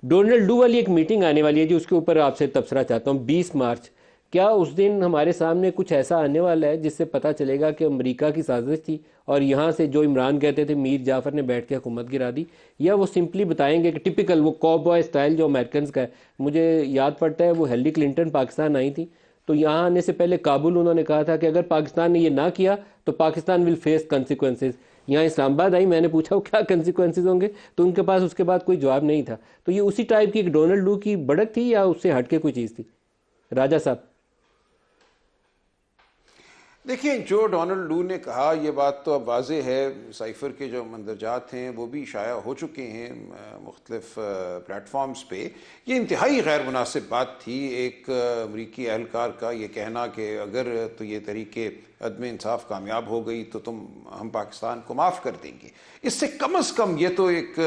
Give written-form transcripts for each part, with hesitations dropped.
Donald do والی ایک meeting آنے والی ہے جی، اس کے اوپر آپ سے تبصرہ چاہتا ہوں، 20 مارچ، کیا اس دن ہمارے سامنے کچھ ایسا آنے والا ہے جس سے پتہ چلے گا کہ امریکہ کی سازش تھی اور یہاں سے جو عمران کہتے تھے میر جعفر نے بیٹھ کے حکومت گرا دی، یا وہ سمپلی بتائیں گے کہ ٹپیکل وہ کو بوائے اسٹائل جو امریکنز کا ہے؟ مجھے یاد پڑتا ہے وہ ہیلری کلنٹن پاکستان آئی تھی تو یہاں آنے سے پہلے کابل انہوں نے کہا تھا کہ اگر پاکستان نے یہ نہ کیا تو پاکستان ول فیس کنسیکوینسز. یہاں اسلام آباد آئی، میں نے پوچھا وہ کیا کنسیکوینسز ہوں گے، تو ان کے پاس اس کے بعد کوئی جواب نہیں تھا. تو یہ اسی ٹائپ کی ایک ڈونلڈ لو کی بڑک تھی یا اس سے ہٹ کے کوئی چیز تھی؟ راجہ صاحب. دیکھیں، جو ڈونلڈ لو نے کہا یہ بات تو اب واضح ہے، سائفر کے جو مندرجات ہیں وہ بھی شائع ہو چکے ہیں مختلف پلیٹ فارمز پہ. یہ انتہائی غیر مناسب بات تھی ایک امریکی اہلکار کا یہ کہنا کہ اگر تو یہ طریقے عدم انصاف کامیاب ہو گئی تو ہم پاکستان کو معاف کر دیں گے. اس سے کم از کم یہ تو ایک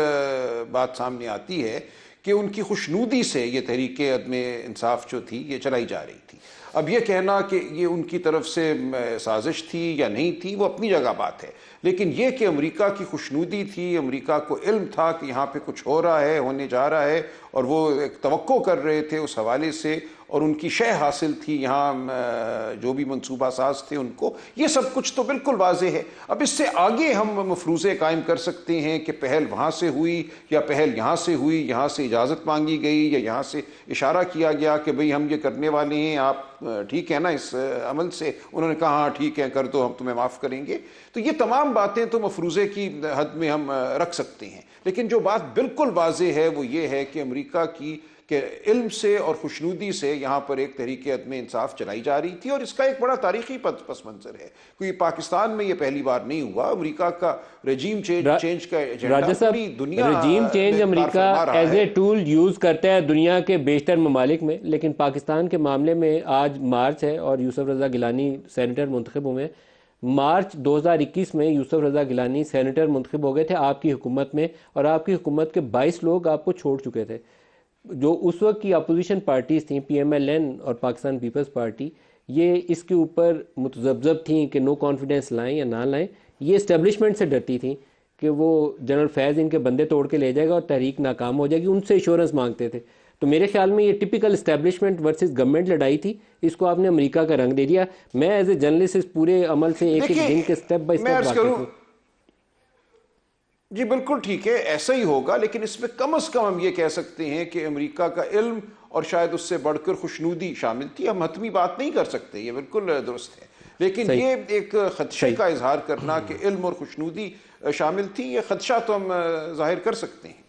بات سامنے آتی ہے کہ ان کی خوشنودی سے یہ تحریک عدم انصاف جو تھی یہ چلائی جا رہی تھی. اب یہ کہنا کہ یہ ان کی طرف سے سازش تھی یا نہیں تھی وہ اپنی جگہ بات ہے، لیکن یہ کہ امریکہ کی خوشنودی تھی، امریکہ کو علم تھا کہ یہاں پہ کچھ ہو رہا ہے، ہونے جا رہا ہے، اور وہ ایک توقع کر رہے تھے اس حوالے سے، اور ان کی شے حاصل تھی یہاں جو بھی منصوبہ ساز تھے ان کو، یہ سب کچھ تو بالکل واضح ہے. اب اس سے آگے ہم مفروضے قائم کر سکتے ہیں کہ پہل وہاں سے ہوئی یا پہل یہاں سے ہوئی، یہاں سے اجازت مانگی گئی یا یہاں سے اشارہ کیا گیا کہ بھئی ہم یہ کرنے والے ہیں، آپ ٹھیک ہے نا اس عمل سے؟ انہوں نے کہا ہاں ٹھیک ہے کر دو، ہم تمہیں معاف کریں گے. تو یہ تمام باتیں تو مفروضے کی حد میں ہم رکھ سکتے ہیں، لیکن جو بات بالکل واضح ہے وہ یہ ہے کہ امریکہ کی کہ علم سے اور خوشنودی سے یہاں پر ایک تحریک عدم انصاف چلائی جا رہی تھی، اور اس کا ایک بڑا تاریخی پس منظر ہے. کوئی پاکستان میں یہ پہلی بار نہیں ہوا. امریکہ کا رجیم چینج کا ایجنڈا پوری دنیا رجیم چینج امریکہ ایز اے ٹول یوز کرتا ہے دنیا کے بیشتر ممالک میں، لیکن پاکستان کے معاملے میں آج مارچ ہے اور یوسف رضا گیلانی سینیٹر منتخب ہوئے. مارچ 2021 میں یوسف رضا گیلانی سینیٹر منتخب ہو گئے تھے آپ کی حکومت میں، اور آپ کی حکومت کے 22 لوگ آپ کو چھوڑ چکے تھے. جو اس وقت کی اپوزیشن پارٹیز تھیں، پی ایم ایل این اور پاکستان پیپلز پارٹی، یہ اس کے اوپر متذبذب تھیں کہ نو کانفیڈنس لائیں یا نہ لائیں. یہ اسٹیبلشمنٹ سے ڈرتی تھیں کہ وہ جنرل فیض ان کے بندے توڑ کے لے جائے گا اور تحریک ناکام ہو جائے گی، ان سے ایشورنس مانگتے تھے. تو میرے خیال میں یہ ٹپیکل اسٹیبلشمنٹ ورسز گورنمنٹ لڑائی تھی، اس کو آپ نے امریکہ کا رنگ دے دیا. میں ایز اے جرنلسٹ اس پورے عمل سے ایک ایک دن کے سٹیپ بائی سٹیپ واقف ہوں. جی بالکل ٹھیک ہے، ایسا ہی ہوگا، لیکن اس میں کم از کم ہم یہ کہہ سکتے ہیں کہ امریکہ کا علم اور شاید اس سے بڑھ کر خوشنودی شامل تھی. ہم حتمی بات نہیں کر سکتے، یہ بالکل درست ہے، لیکن یہ ایک خدشے کا اظہار کرنا کہ علم اور خوشنودی شامل تھی، یہ خدشہ تو ہم ظاہر کر سکتے ہیں.